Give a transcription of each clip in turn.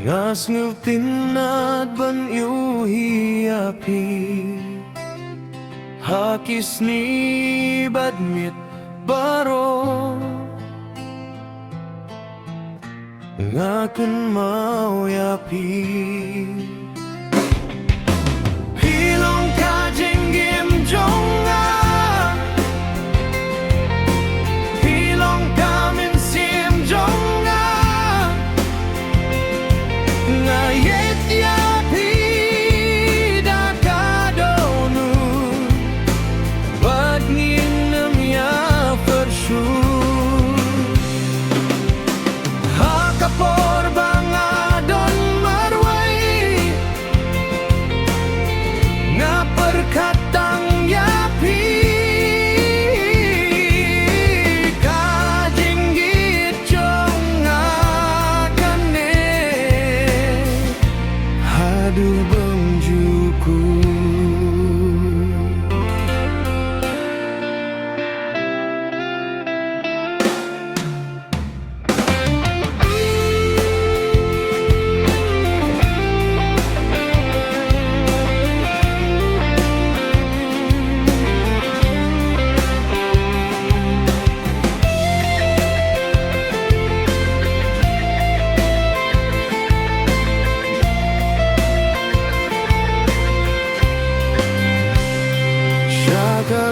Ngas ngiltinad ban yuhi api Hakis ni badmit baro Ngaken mau yapi Hilong kajing gim jonga Hilong kamin sim jonga Ngayet yapi dakadonu Bad nginem ya versu Hakapor bangadon marwai Ngaperkatang yapi Kajinggit jonga kane Hadu bangjuku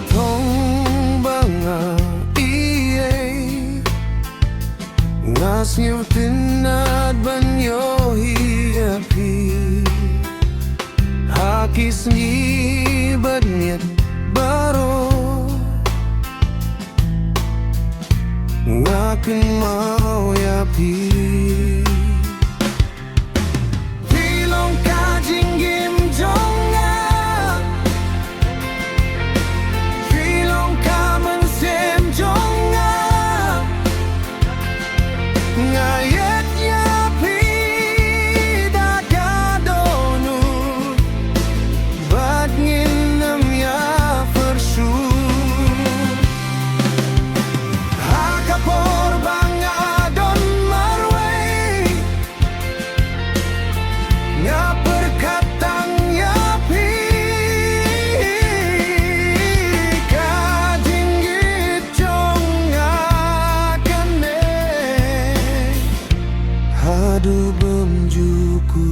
thong banga ieit Ngas ngiltinad ban yohi api Hakis ni badniet baro Ngaken mau yapi Hilong kajing gim jonga Hilong kamen sem jonga Ngayet yapi dakadonu Bad nginem ya versu Hakapor bangadon marwai Ngaperkatang yapi Kajinggit jonga kane Hadu bemjuku